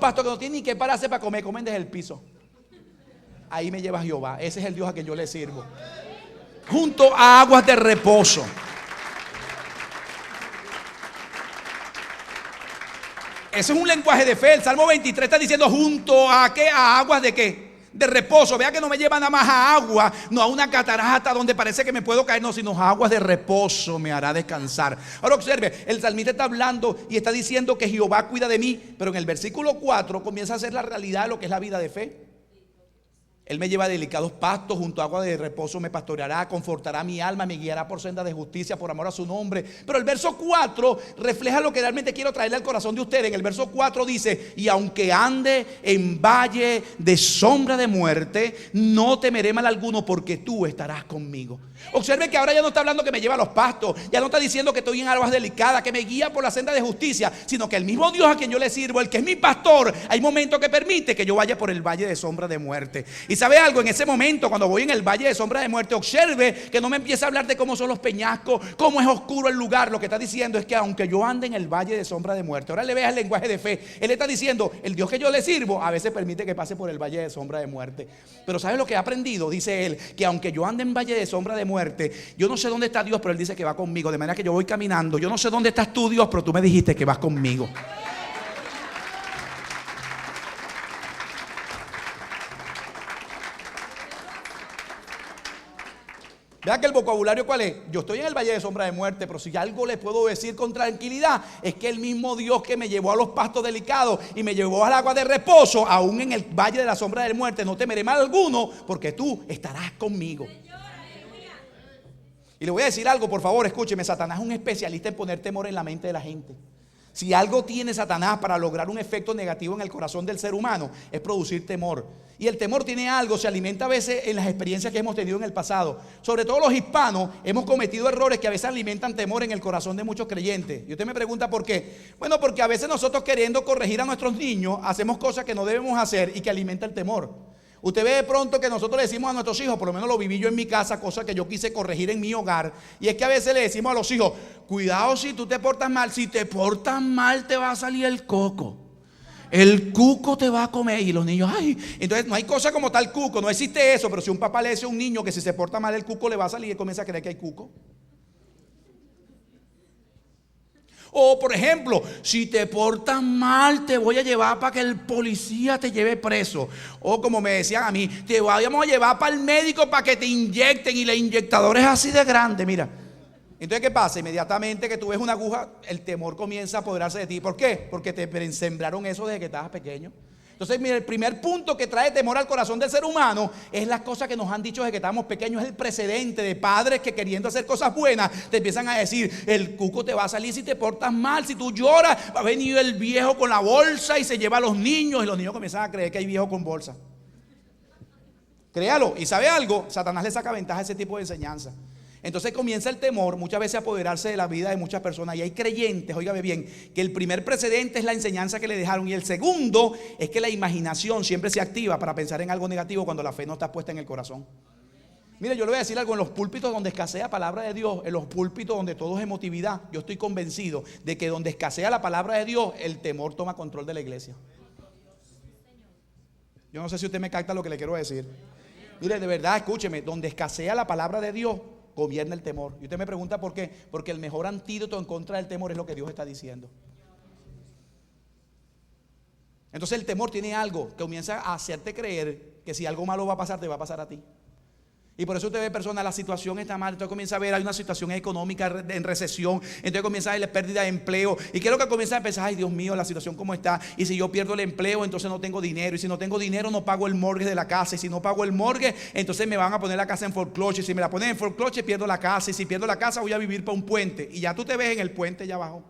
pastos que no tienen ni que pararse para comer, comen desde el piso. Ahí me lleva Jehová. Ese es el Dios a quien yo le sirvo. Junto a aguas de reposo. Eso es un lenguaje de fe. El Salmo 23 está diciendo junto a ¿qué? A aguas de qué? De reposo. Vea que no me lleva nada más a agua, no a una catarata donde parece que me puedo caer, no, sino a aguas de reposo me hará descansar. Ahora observe, el salmista está hablando y está diciendo que Jehová cuida de mí, pero en el versículo 4 comienza a ser la realidad de lo que es la vida de fe. Él me lleva a delicados pastos, junto a agua de reposo me pastoreará, confortará mi alma, me guiará por senda de justicia, por amor a su nombre. Pero el verso 4 refleja lo que realmente quiero traerle al corazón de ustedes. En el verso 4 dice: y aunque ande en valle de sombra de muerte, no temeré mal alguno, porque tú estarás conmigo. Observe que ahora ya no está hablando que me lleva a los pastos, ya no está diciendo que estoy en aguas delicadas, que me guía por la senda de justicia, sino que el mismo Dios a quien yo le sirvo, el que es mi pastor, hay momentos que permite que yo vaya por el valle de sombra de muerte. Y sabe algo, en ese momento cuando voy en el valle de sombra de muerte, observe que no me empieza a hablar de cómo son los peñascos, cómo es oscuro el lugar. Lo que está diciendo es que aunque yo ande en el valle de sombra de muerte, ahora le vea el lenguaje de fe. Él está diciendo, el Dios que yo le sirvo a veces permite que pase por el valle de sombra de muerte. Pero ¿sabe lo que he aprendido? Dice él, que aunque yo ande en valle de sombra de muerte, yo no sé dónde está Dios, pero él dice que va conmigo. De manera que yo voy caminando, yo no sé dónde estás tú, Dios, pero tú me dijiste que vas conmigo. Vea que el vocabulario ¿cuál es? Yo estoy en el valle de sombra de muerte, pero si algo le puedo decir con tranquilidad, es que el mismo Dios que me llevó a los pastos delicados y me llevó al agua de reposo, aún en el valle de la sombra de muerte, no temeré mal alguno, porque tú estarás conmigo. Y le voy a decir algo, por favor, escúcheme. Satanás es un especialista en poner temor en la mente de la gente. Si algo tiene Satanás para lograr un efecto negativo en el corazón del ser humano, es producir temor. Y el temor tiene algo, se alimenta a veces en las experiencias que hemos tenido en el pasado. Sobre todo los hispanos hemos cometido errores que a veces alimentan temor en el corazón de muchos creyentes. Y usted me pregunta ¿por qué? Bueno, porque a veces nosotros, queriendo corregir a nuestros niños, hacemos cosas que no debemos hacer y que alimentan el temor. Usted ve de pronto que nosotros le decimos a nuestros hijos, por lo menos lo viví yo en mi casa, cosa que yo quise corregir en mi hogar, y es que a veces le decimos a los hijos: cuidado si tú te portas mal, si te portas mal te va a salir el coco, el cuco te va a comer. Y los niños, ay, entonces no hay cosa como tal cuco, no existe eso. Pero si un papá le dice a un niño que si se porta mal el cuco le va a salir, y él comienza a creer que hay cuco. O por ejemplo, si te portas mal te voy a llevar para que el policía te lleve preso. O como me decían a mí, te vamos a llevar para el médico para que te inyecten, y el inyectador es así de grande, mira. Entonces ¿qué pasa? Inmediatamente que tú ves una aguja, el temor comienza a apoderarse de ti. ¿Por qué? Porque te sembraron eso desde que estabas pequeño. Entonces, mira, el primer punto que trae temor al corazón del ser humano es las cosas que nos han dicho desde que estábamos pequeños. Es el precedente de padres que, queriendo hacer cosas buenas, te empiezan a decir: el cuco te va a salir si te portas mal, si tú lloras, va a venir el viejo con la bolsa y se lleva a los niños. Y los niños comienzan a creer que hay viejo con bolsa. Créalo. Y ¿sabe algo? Satanás le saca ventaja a ese tipo de enseñanza. Entonces comienza el temor muchas veces a apoderarse de la vida de muchas personas. Y hay creyentes, óigame bien, que el primer precedente es la enseñanza que le dejaron, y el segundo es que la imaginación siempre se activa para pensar en algo negativo cuando la fe no está puesta en el corazón. Mire, yo le voy a decir algo: en los púlpitos donde escasea palabra de Dios, en los púlpitos donde todo es emotividad, yo estoy convencido de que donde escasea la palabra de Dios, el temor toma control de la iglesia. Yo no sé si usted me capta lo que le quiero decir. Mire, de verdad, escúcheme, donde escasea la palabra de Dios, gobierna el temor. Y usted me pregunta ¿por qué? Porque el mejor antídoto en contra del temor es lo que Dios está diciendo. Entonces el temor tiene algo que comienza a hacerte creer que si algo malo va a pasar, te va a pasar a ti. Y por eso usted ve personas, la situación está mal, entonces comienza a ver, hay una situación económica en recesión, entonces comienza a ver la pérdida de empleo. ¿Y qué es lo que comienza a pensar? Ay, Dios mío, la situación cómo está. Y si yo pierdo el empleo, entonces no tengo dinero. Y si no tengo dinero, no pago el mortgage de la casa. Y si no pago el mortgage, entonces me van a poner la casa en foreclosure. Y si me la ponen en foreclosure, pierdo la casa. Y si pierdo la casa, voy a vivir para un puente. Y ya tú te ves en el puente allá abajo.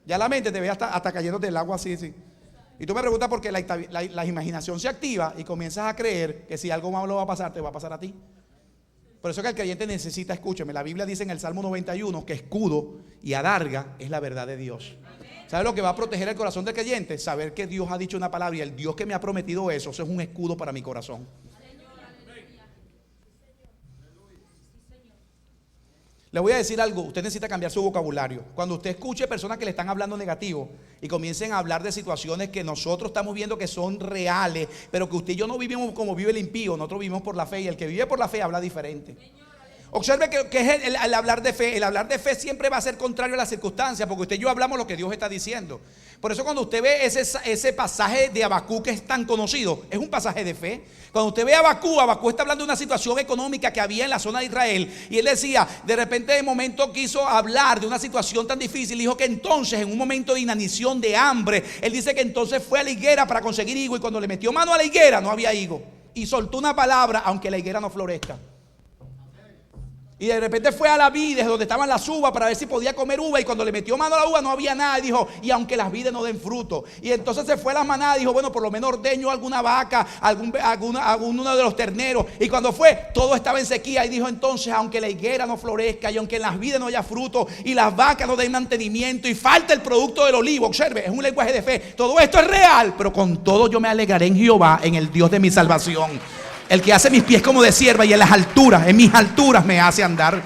Ya la mente te ve hasta cayéndote el agua así, así. Y tú me preguntas por qué la imaginación se activa y comienzas a creer que si algo malo va a pasar, te va a pasar a ti. Por eso que el creyente necesita, escúcheme, la Biblia dice en el Salmo 91 que escudo y adarga es la verdad de Dios. ¿Sabe lo que va a proteger el corazón del creyente? Saber que Dios ha dicho una palabra, y el Dios que me ha prometido eso es un escudo para mi corazón. Le voy a decir algo, usted necesita cambiar su vocabulario. Cuando usted escuche personas que le están hablando negativo y comiencen a hablar de situaciones que nosotros estamos viendo que son reales, pero que usted y yo no vivimos como vive el impío, nosotros vivimos por la fe, y el que vive por la fe habla diferente. Observe que es el hablar de fe. El hablar de fe siempre va a ser contrario a las circunstancias, porque usted y yo hablamos lo que Dios está diciendo. Por eso cuando usted ve ese pasaje de Habacuc que es tan conocido, es un pasaje de fe. Cuando usted ve a Habacuc está hablando de una situación económica que había en la zona de Israel, y él decía, de repente de momento quiso hablar de una situación tan difícil. Dijo que entonces en un momento de inanición, de hambre, él dice que entonces fue a la higuera para conseguir higo, y cuando le metió mano a la higuera no había higo, y soltó una palabra, aunque la higuera no florezca. Y de repente fue a la vides donde estaban las uvas para ver si podía comer uva, y cuando le metió mano a la uva no había nada, y dijo, y aunque las vides no den fruto. Y entonces se fue a las manadas y dijo, bueno, por lo menos ordeño alguna vaca, alguno de los terneros. Y cuando fue, todo estaba en sequía, y dijo entonces, aunque la higuera no florezca, y aunque en las vides no haya fruto, y las vacas no den mantenimiento, y falta el producto del olivo. Observe, es un lenguaje de fe. Todo esto es real, pero con todo yo me alegraré en Jehová, en el Dios de mi salvación. El que hace mis pies como de sierva, y en las alturas, en mis alturas me hace andar.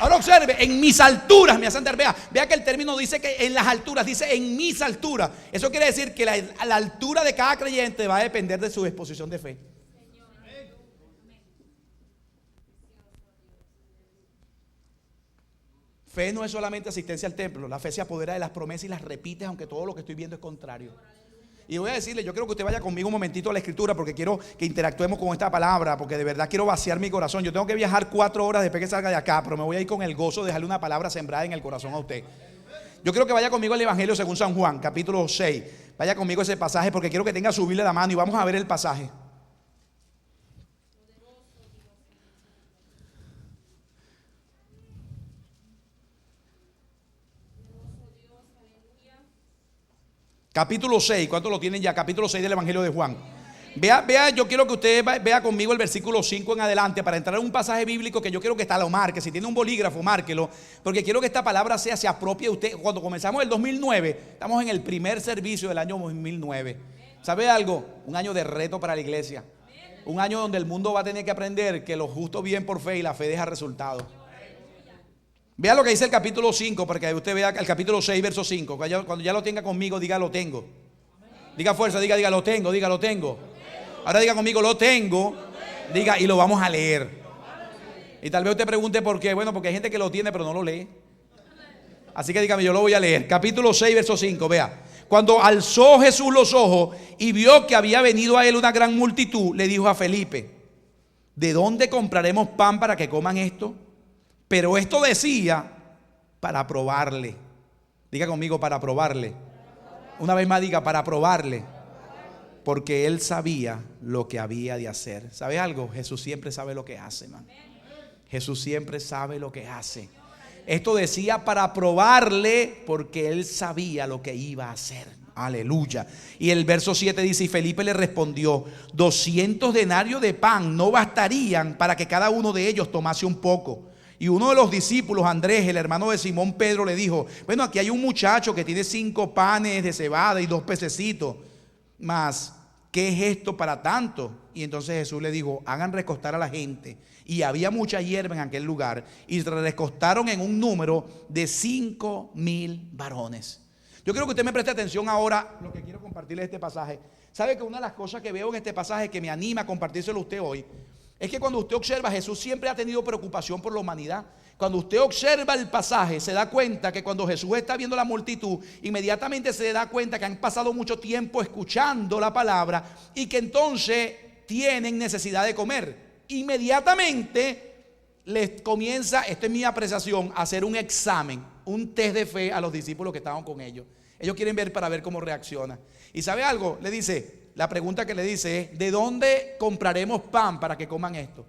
Ahora observe, en mis alturas me hace andar. Vea que el término dice que en las alturas, dice en mis alturas. Eso quiere decir que la altura de cada creyente va a depender de su exposición de fe. Fe no es solamente asistencia al templo. La fe se apodera de las promesas y las repite, aunque todo lo que estoy viendo es contrario. Y voy a decirle, yo quiero que usted vaya conmigo un momentito a la escritura, porque quiero que interactuemos con esta palabra, porque de verdad quiero vaciar mi corazón. Yo tengo que viajar 4 horas después que salga de acá, pero me voy a ir con el gozo de dejarle una palabra sembrada en el corazón a usted. Yo quiero que vaya conmigo al Evangelio según San Juan, capítulo 6. Vaya conmigo a ese pasaje, porque quiero que tenga su Biblia en la mano y vamos a ver el pasaje. Capítulo 6, ¿cuántos lo tienen ya? Capítulo 6 del Evangelio de Juan. Vea, yo quiero que usted vea conmigo el versículo 5 en adelante, para entrar en un pasaje bíblico que yo quiero que está lo marque. Si tiene un bolígrafo, márquelo, porque quiero que esta palabra se apropie a usted. Cuando comenzamos el 2009, estamos en el primer servicio del año 2009. ¿Sabe algo? Un año de reto para la iglesia. Un año donde el mundo va a tener que aprender que los justos viven por fe y la fe deja resultados. Vea lo que dice el capítulo 5, para que usted vea el capítulo 6, verso 5. Cuando ya lo tenga conmigo, diga lo tengo. Diga fuerza, diga lo tengo, diga lo tengo. Ahora diga conmigo, lo tengo. Diga, y lo vamos a leer. Y tal vez usted pregunte por qué. Bueno, porque hay gente que lo tiene pero no lo lee. Así que dígame, yo lo voy a leer. Capítulo 6, verso 5, vea. Cuando alzó Jesús los ojos y vio que había venido a él una gran multitud, le dijo a Felipe, ¿de dónde compraremos pan para que coman esto? Pero esto decía para probarle. Diga conmigo, para probarle. Una vez más diga, para probarle. Porque él sabía lo que había de hacer. ¿Sabe algo? Jesús siempre sabe lo que hace, man. Jesús siempre sabe lo que hace. Esto decía para probarle, porque él sabía lo que iba a hacer. Aleluya. Y el verso 7 dice, y Felipe le respondió, 200 denarios de pan no bastarían para que cada uno de ellos tomase un poco. Y uno de los discípulos, Andrés, el hermano de Simón Pedro, le dijo, bueno, aquí hay un muchacho que tiene 5 panes de cebada y 2 pececitos. Mas, ¿qué es esto para tanto? Y entonces Jesús le dijo, hagan recostar a la gente. Y había mucha hierba en aquel lugar, y recostaron en un número de 5,000 varones. Yo quiero que usted me preste atención ahora lo que quiero compartirle este pasaje. ¿Sabe que una de las cosas que veo en este pasaje que me anima a compartírselo a usted hoy? Es que cuando usted observa, Jesús siempre ha tenido preocupación por la humanidad. Cuando usted observa el pasaje, se da cuenta que cuando Jesús está viendo la multitud, inmediatamente se da cuenta que han pasado mucho tiempo escuchando la palabra y que entonces tienen necesidad de comer. Inmediatamente les comienza, esta es mi apreciación, a hacer un examen, un test de fe a los discípulos que estaban con ellos. Ellos quieren ver para ver cómo reacciona. ¿Y sabe algo? Le dice, la pregunta que le dice es, ¿de dónde compraremos pan para que coman esto?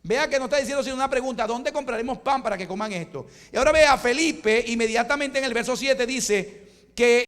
Vea que no está diciendo sino una pregunta, ¿dónde compraremos pan para que coman esto? Y ahora vea, Felipe inmediatamente en el verso 7 dice que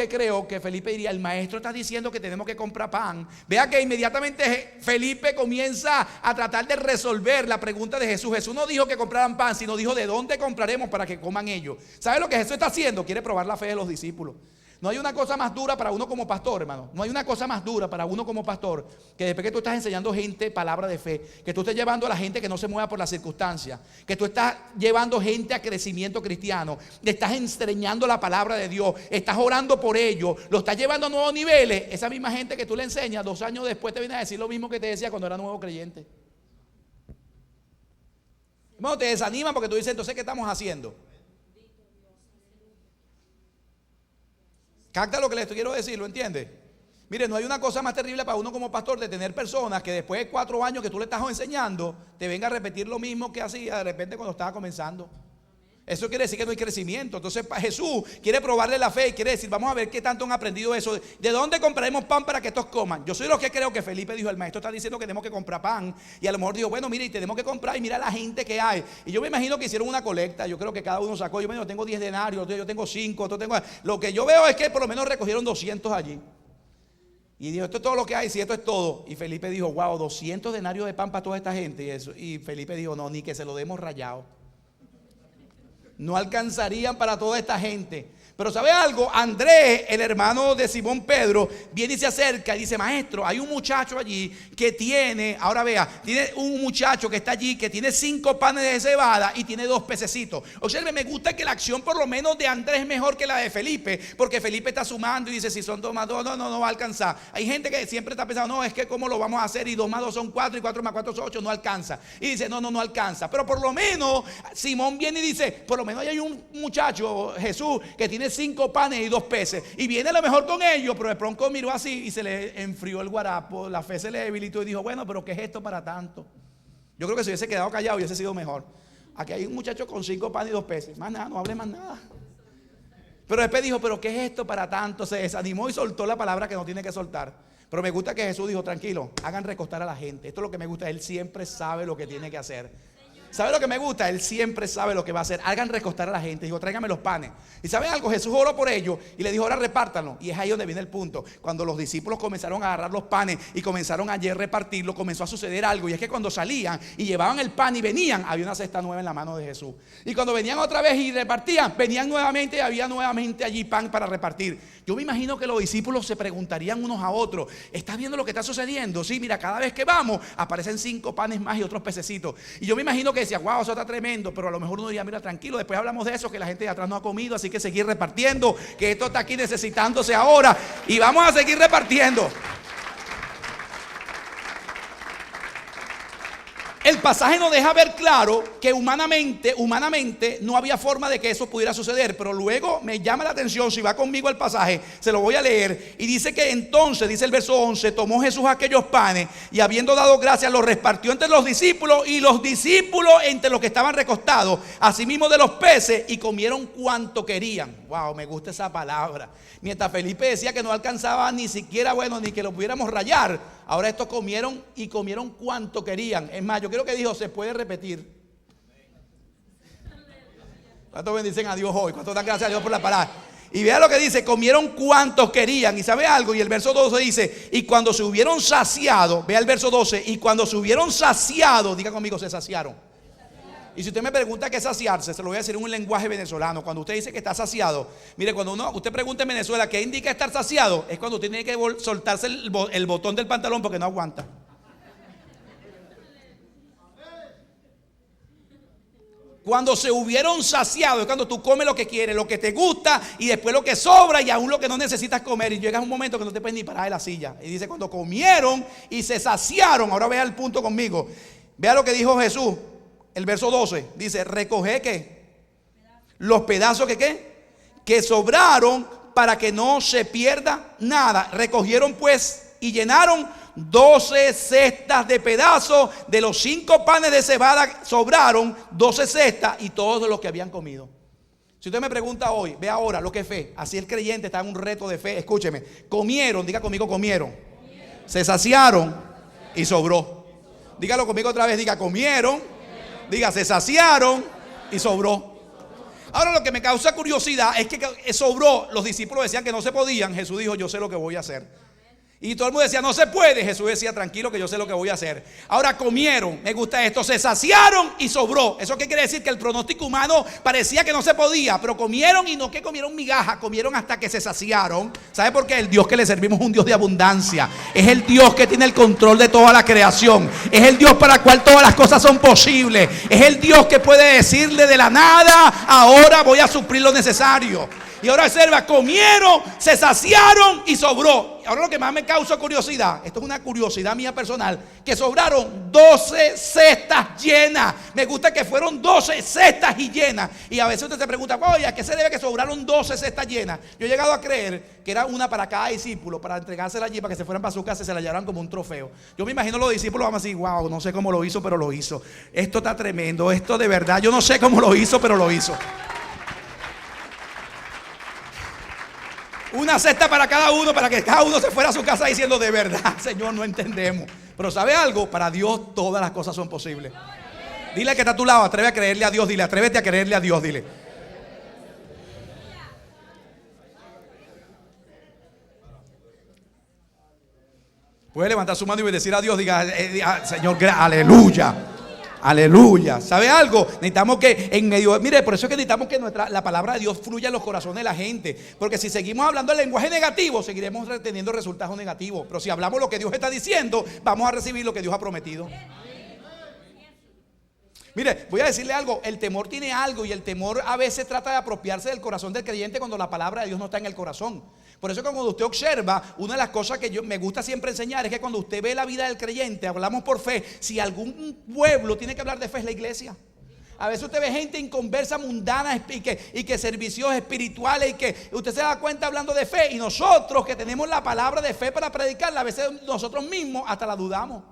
creo que Felipe diría, el maestro está diciendo que tenemos que comprar pan. Vea que inmediatamente Felipe comienza a tratar de resolver la pregunta de Jesús. Jesús no dijo que compraran pan, sino dijo de dónde compraremos para que coman ellos. ¿Sabe lo que Jesús está haciendo? Quiere probar la fe de los discípulos. No hay una cosa más dura para uno como pastor, hermano. No hay una cosa más dura para uno como pastor que después que tú estás enseñando gente palabra de fe, que tú estés llevando a la gente que no se mueva por las circunstancias, que tú estás llevando gente a crecimiento cristiano, le estás enseñando la palabra de Dios, estás orando por ellos, lo estás llevando a nuevos niveles. Esa misma gente que tú le enseñas 2 años después te viene a decir lo mismo que te decía cuando era nuevo creyente. Bueno, te desaniman porque tú dices, entonces, ¿qué estamos haciendo? ¿Capta lo que les quiero decir? ¿Lo entiendes? Mire, no hay una cosa más terrible para uno como pastor de tener personas que después de 4 años que tú le estás enseñando, te venga a repetir lo mismo que hacía de repente cuando estaba comenzando. Eso quiere decir que no hay crecimiento. Entonces Jesús quiere probarle la fe y quiere decir, vamos a ver qué tanto han aprendido eso. ¿De dónde compraremos pan para que estos coman? Yo soy lo que creo que Felipe dijo, el maestro está diciendo que tenemos que comprar pan. Y a lo mejor dijo, bueno, mire, y tenemos que comprar y mira la gente que hay. Y yo me imagino que hicieron una colecta. Yo creo que cada uno sacó, yo tengo 10 denarios, yo tengo 5, otro tengo... Lo que yo veo es que por lo menos recogieron 200 allí. Y dijo, esto es todo lo que hay, si esto es todo. Y Felipe dijo, wow, 200 denarios de pan para toda esta gente. Y, eso. Y Felipe dijo, no, ni que se lo demos rayado. No alcanzarían para toda esta gente. Pero ¿sabe algo? Andrés, el hermano de Simón Pedro, viene y se acerca y dice, maestro, hay un muchacho allí que tiene, ahora vea, tiene un muchacho que está allí que tiene 5 panes de cebada y tiene 2 pececitos. Observe, me gusta que la acción por lo menos de Andrés es mejor que la de Felipe, porque Felipe está sumando y dice, si son 2 más 2, no va a alcanzar. Hay gente que siempre está pensando, no, es que cómo lo vamos a hacer y 2 más 2 son 4 y 4 más 4 son 8, no alcanza. Y dice, no alcanza. Pero por lo menos Simón viene y dice, por lo menos hay un muchacho, Jesús, que tiene 5 panes y 2 peces y viene a lo mejor con ellos, pero de pronto miró así y se le enfrió el guarapo, la fe se le debilitó y dijo, bueno, pero ¿qué es esto para tanto? Yo creo que si hubiese quedado callado hubiese sido mejor. Aquí hay un muchacho con 5 panes y 2 peces, más nada, no hable más nada. Pero después dijo, pero ¿qué es esto para tanto? Se desanimó y soltó la palabra que no tiene que soltar. Pero me gusta que Jesús dijo, tranquilo, hagan recostar a la gente. Esto es lo que me gusta, él siempre sabe lo que tiene que hacer. ¿Sabe lo que me gusta? Él siempre sabe lo que va a hacer. Hagan recostar a la gente. Dijo, tráigame los panes. Y ¿sabe algo? Jesús oró por ellos y le dijo, ahora repártanlo. Y es ahí donde viene el punto. Cuando los discípulos comenzaron a agarrar los panes y comenzaron a repartirlo, comenzó a suceder algo. Y es que cuando salían y llevaban el pan y venían, había una cesta nueva en la mano de Jesús. Y cuando venían otra vez y repartían, venían nuevamente y había nuevamente allí pan para repartir. Yo me imagino que los discípulos se preguntarían unos a otros, ¿estás viendo lo que está sucediendo? Sí, mira, cada vez que vamos aparecen 5 panes más y otros pececitos. Y yo me imagino que decía, wow, eso está tremendo. Pero a lo mejor uno diría, mira, tranquilo, después hablamos de eso, que la gente de atrás no ha comido, así que seguir repartiendo, que esto está aquí necesitándose ahora y vamos a seguir repartiendo. El pasaje nos deja ver claro que humanamente no había forma de que eso pudiera suceder. Pero luego me llama la atención, si va conmigo al pasaje, se lo voy a leer. Y dice que entonces, dice el verso 11, tomó Jesús aquellos panes y habiendo dado gracias los repartió entre los discípulos y los discípulos entre los que estaban recostados, asimismo de los peces, y comieron cuanto querían. Wow, me gusta esa palabra. Mientras Felipe decía que no alcanzaba ni siquiera, bueno, ni que lo pudiéramos rayar, ahora estos comieron y comieron cuanto querían. Es más, yo creo que dijo, se puede repetir. ¿Cuántos bendicen a Dios hoy? ¿Cuántos dan gracias a Dios por la palabra? Y vea lo que dice, comieron cuantos querían. Y sabe algo, y el verso 12 dice, y cuando se hubieron saciado, vea el verso 12, y cuando se hubieron saciado, diga conmigo, se saciaron. Y si usted me pregunta qué es saciarse, se lo voy a decir en un lenguaje venezolano. Cuando usted dice que está saciado, mire, cuando usted pregunta en Venezuela qué indica estar saciado, es cuando usted tiene que soltarse el botón del pantalón porque no aguanta. Cuando se hubieron saciado es cuando tú comes lo que quieres, lo que te gusta y después lo que sobra y aún lo que no necesitas comer. Y llega un momento que no te puedes ni parar de la silla. Y dice, cuando comieron y se saciaron, ahora vea el punto conmigo. Vea lo que dijo Jesús. El verso 12 dice, recoge ¿qué? Los pedazos que sobraron para que no se pierda nada. Recogieron pues y llenaron 12 cestas de pedazos. De los 5 panes de cebada sobraron 12 cestas y todos los que habían comido. Si usted me pregunta hoy, ve ahora lo que es fe. Así el creyente está en un reto de fe. Escúcheme, comieron, diga conmigo, comieron. Se saciaron y sobró. Dígalo conmigo otra vez, diga comieron. Diga, se saciaron y sobró. Ahora lo que me causa curiosidad es que sobró. Los discípulos decían que no se podían. Jesús dijo, yo sé lo que voy a hacer. Y todo el mundo decía, no se puede. Jesús decía, tranquilo que yo sé lo que voy a hacer. Ahora comieron, me gusta esto, se saciaron y sobró. ¿Eso qué quiere decir? Que el pronóstico humano parecía que no se podía, pero comieron y no que comieron migajas, comieron hasta que se saciaron. ¿Sabe por qué? El Dios que le servimos es un Dios de abundancia. Es el Dios que tiene el control de toda la creación. Es el Dios para el cual todas las cosas son posibles. Es el Dios que puede decirle de la nada, ahora voy a suplir lo necesario. Y ahora observa, comieron, se saciaron y sobró. Ahora lo que más me causa curiosidad, esto es una curiosidad mía personal, que sobraron 12 cestas llenas. Me gusta que fueron 12 cestas y llenas. Y a veces usted se pregunta, oye, ¿a qué se debe que sobraron 12 cestas llenas? Yo he llegado a creer que era una para cada discípulo, para entregársela allí, para que se fueran para su casa y se la llevaran como un trofeo. Yo me imagino los discípulos van a decir, wow, no sé cómo lo hizo, pero lo hizo. Esto está tremendo, esto de verdad, yo no sé cómo lo hizo, pero lo hizo. Una cesta para cada uno, para que cada uno se fuera a su casa diciendo, de verdad, Señor, no entendemos. Pero ¿sabe algo? Para Dios todas las cosas son posibles. Dile que está a tu lado, atreve a creerle a Dios, dile, atrévete a creerle a Dios, dile. Puede levantar su mano y bendecir a Dios, diga, Señor, aleluya. Aleluya. ¿Sabe algo? Necesitamos que en medio, mire, por eso es que necesitamos que la palabra de Dios fluya en los corazones de la gente. Porque si seguimos hablando el lenguaje negativo, seguiremos teniendo resultados negativos. Pero si hablamos lo que Dios está diciendo, vamos a recibir lo que Dios ha prometido. Mire, voy a decirle algo, el temor tiene algo y el temor a veces trata de apropiarse del corazón del creyente cuando la palabra de Dios no está en el corazón. Por eso que cuando usted observa, una de las cosas que me gusta siempre enseñar es que cuando usted ve la vida del creyente, hablamos por fe, si algún pueblo tiene que hablar de fe es la iglesia. A veces usted ve gente inconversa, mundana y que servicios espirituales y que usted se da cuenta hablando de fe y nosotros que tenemos la palabra de fe para predicarla, a veces nosotros mismos hasta la dudamos.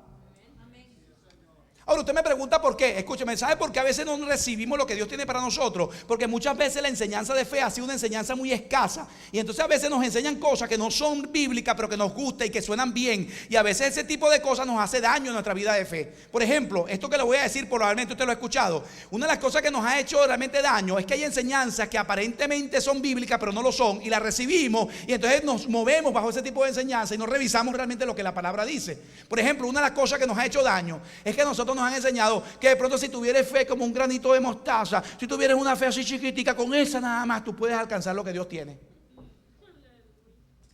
Ahora usted me pregunta por qué. Escúcheme, ¿sabe por qué a veces no recibimos lo que Dios tiene para nosotros? Porque muchas veces la enseñanza de fe ha sido una enseñanza muy escasa. Y entonces a veces nos enseñan cosas que no son bíblicas, pero que nos gustan y que suenan bien. Y a veces ese tipo de cosas nos hace daño en nuestra vida de fe. Por ejemplo, esto que le voy a decir, probablemente usted lo ha escuchado. Una de las cosas que nos ha hecho realmente daño es que hay enseñanzas que aparentemente son bíblicas, pero no lo son. Y las recibimos y entonces nos movemos bajo ese tipo de enseñanza y no revisamos realmente lo que la palabra dice. Por ejemplo, una de las cosas que nos ha hecho daño es que nosotros nos han enseñado que de pronto si tuvieras fe como un granito de mostaza, si tuvieras una fe así chiquitica, con esa nada más tú puedes alcanzar lo que Dios tiene.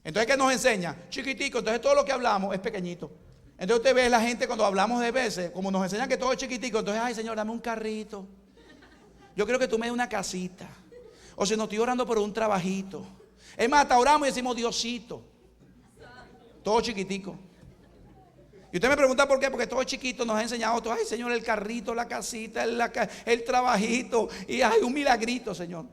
Entonces, ¿qué nos enseña? Chiquitico, entonces todo lo que hablamos es pequeñito. Entonces usted ve la gente cuando hablamos de veces, como nos enseñan que todo es chiquitico, entonces, ay Señor, dame un carrito. Yo creo que tú me des una casita. O si no, estoy orando por un trabajito. Es más, hasta oramos y decimos Diosito. Todo chiquitico. Y usted me pregunta por qué, porque todo chiquito nos ha enseñado todo. Ay Señor, el carrito, la casita, el trabajito. Y hay un milagrito, Señor.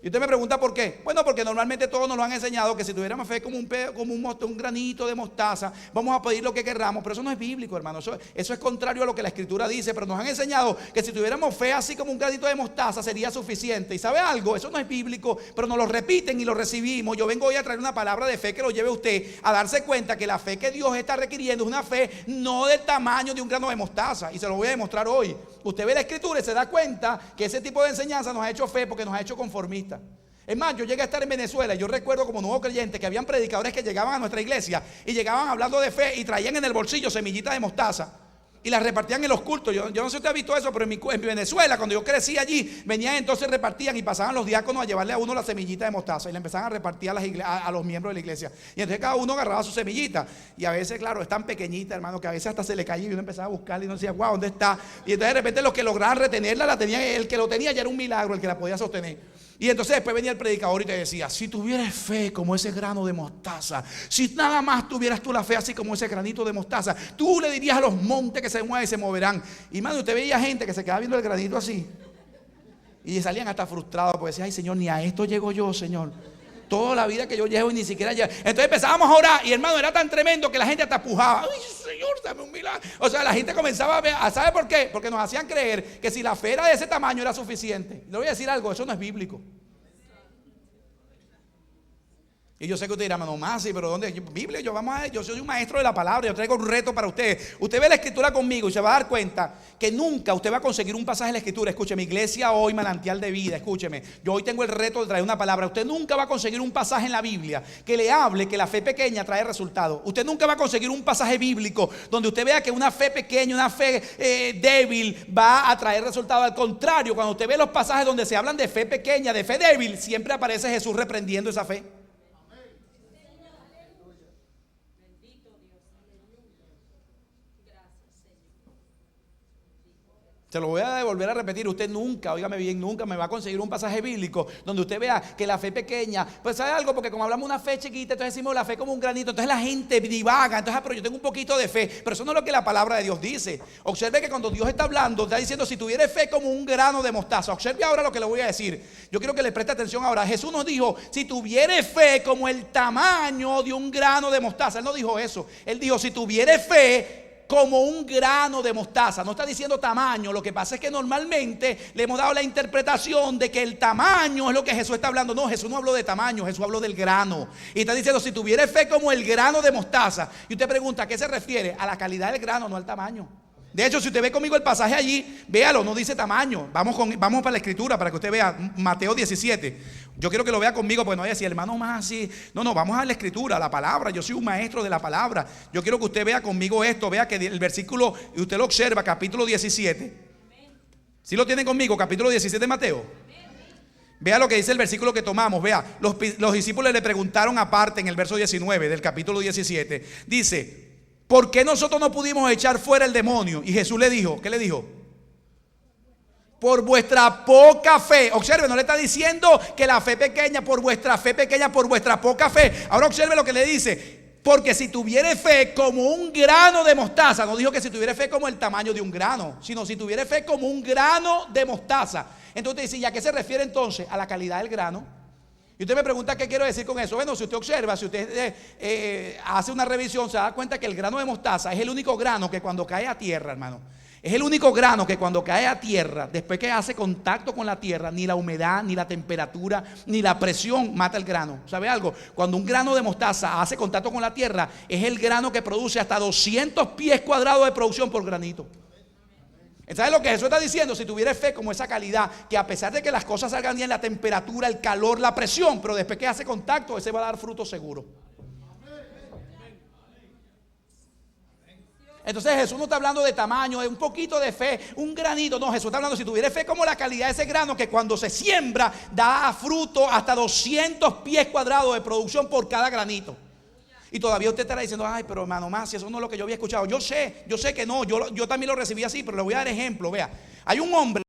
Y usted me pregunta por qué. Bueno, porque normalmente todos nos lo han enseñado que si tuviéramos fe como un granito de mostaza, vamos a pedir lo que querramos. Pero eso no es bíblico, hermano. Eso es contrario a lo que la Escritura dice. Pero nos han enseñado que si tuviéramos fe así como un granito de mostaza sería suficiente. Y ¿sabe algo? Eso no es bíblico, pero nos lo repiten y lo recibimos. Yo vengo hoy a traer una palabra de fe que lo lleve a usted a darse cuenta que la fe que Dios está requiriendo es una fe no del tamaño de un grano de mostaza. Y se lo voy a demostrar hoy. Usted ve la Escritura y se da cuenta que ese tipo de enseñanza nos ha hecho fe porque nos ha hecho conformistas. Es más, yo llegué a estar en Venezuela y yo recuerdo como nuevo creyente que habían predicadores que llegaban a nuestra iglesia y llegaban hablando de fe y traían en el bolsillo semillitas de mostaza y las repartían en los cultos. Yo no sé si usted ha visto eso, pero en Venezuela, cuando yo crecí allí, venían entonces repartían y pasaban los diáconos a llevarle a uno la semillita de mostaza y le empezaban a repartir a los miembros de la iglesia. Y entonces cada uno agarraba su semillita y a veces, claro, es tan pequeñita, hermano, que a veces hasta se le caía y uno empezaba a buscarla y uno decía, wow, ¿dónde está? Y entonces de repente los que lograban retenerla, la tenían, el que lo tenía ya era un milagro, el que la podía sostener. Y entonces después venía el predicador y te decía, si tuvieras fe como ese grano de mostaza, si nada más tuvieras tú la fe así como ese granito de mostaza, tú le dirías a los montes que se mueven y se moverán. Y mano, usted veía gente que se quedaba viendo el granito así y salían hasta frustrados porque decían, ay Señor, ni a esto llego yo, Señor. Toda la vida que yo llevo y ni siquiera llego. Entonces empezábamos a orar y hermano, era tan tremendo que la gente hasta pujaba. Ay Señor, dame un milagro. O sea, la gente comenzaba a ver, ¿sabe por qué? Porque nos hacían creer que si la fe era de ese tamaño era suficiente. Le voy a decir algo, eso no es bíblico. Y yo sé que usted dirá, hermano Masi, pero ¿dónde? Biblia, yo soy un maestro de la palabra, yo traigo un reto para usted. Usted ve la escritura conmigo y se va a dar cuenta que nunca usted va a conseguir un pasaje en la escritura. Escúcheme, iglesia hoy, manantial de vida, escúcheme. Yo hoy tengo el reto de traer una palabra. Usted nunca va a conseguir un pasaje en la Biblia que le hable que la fe pequeña trae resultados. Usted nunca va a conseguir un pasaje bíblico donde usted vea que una fe pequeña, una fe débil va a traer resultados. Al contrario, cuando usted ve los pasajes donde se hablan de fe pequeña, de fe débil, siempre aparece Jesús reprendiendo esa fe. Se lo voy a volver a repetir. Usted nunca, óigame bien, nunca me va a conseguir un pasaje bíblico donde usted vea que la fe pequeña, pues sabe algo, porque como hablamos de una fe chiquita, entonces decimos la fe como un granito, entonces la gente divaga, entonces, pero yo tengo un poquito de fe, pero eso no es lo que la palabra de Dios dice. Observe que cuando Dios está hablando, está diciendo si tuviera fe como un grano de mostaza. Observe ahora lo que le voy a decir. Yo quiero que le preste atención ahora. Jesús nos dijo, si tuviera fe como el tamaño de un grano de mostaza. Él no dijo eso. Él dijo, si tuviera fe como un grano de mostaza. No está diciendo tamaño. Lo que pasa es que normalmente le hemos dado la interpretación de que el tamaño es lo que Jesús está hablando. No, Jesús no habló de tamaño, Jesús habló del grano. Y está diciendo, si tuviera fe como el grano de mostaza. Y usted pregunta, ¿a qué se refiere? A la calidad del grano, no al tamaño. De hecho, si usted ve conmigo el pasaje allí, véalo, no dice tamaño. Vamos para la escritura para que usted vea Mateo 17. Yo quiero que lo vea conmigo, porque no vaya a decir, hermano Masi. No, vamos a la escritura, a la palabra. Yo soy un maestro de la palabra. Yo quiero que usted vea conmigo esto. Vea que el versículo, y usted lo observa, capítulo 17. ¿Sí lo tienen conmigo? Capítulo 17 de Mateo. Vea lo que dice el versículo que tomamos. Vea, los discípulos le preguntaron aparte en el verso 19 del capítulo 17. Dice, ¿por qué nosotros no pudimos echar fuera el demonio? Y Jesús le dijo, ¿qué le dijo? Por vuestra poca fe. Observe, no le está diciendo que la fe pequeña, por vuestra fe pequeña, por vuestra poca fe. Ahora observe lo que le dice. Porque si tuviere fe como un grano de mostaza. No dijo que si tuviera fe como el tamaño de un grano, sino si tuviera fe como un grano de mostaza. Entonces dice, ¿y a qué se refiere entonces? A la calidad del grano. Y usted me pregunta qué quiero decir con eso. Bueno, si usted observa, si usted hace una revisión, se da cuenta que el grano de mostaza es el único grano que cuando cae a tierra, hermano, es el único grano que cuando cae a tierra, después que hace contacto con la tierra, ni la humedad, ni la temperatura, ni la presión mata el grano. ¿Sabe algo? Cuando un grano de mostaza hace contacto con la tierra, es el grano que produce hasta 200 pies cuadrados de producción por granito. ¿Sabes lo que Jesús está diciendo? Si tuviera fe como esa calidad, que a pesar de que las cosas salgan bien, la temperatura, el calor, la presión, pero después que hace contacto, ese va a dar fruto seguro. Entonces Jesús no está hablando de tamaño, de un poquito de fe, un granito. No, Jesús está hablando, si tuviera fe como la calidad de ese grano, que cuando se siembra da fruto hasta 200 pies cuadrados de producción por cada granito. Y todavía usted estará diciendo, ay, pero hermano Masi, eso no es lo que yo había escuchado. Yo sé que no, yo también lo recibí así, pero le voy a dar ejemplo. Vea, hay un hombre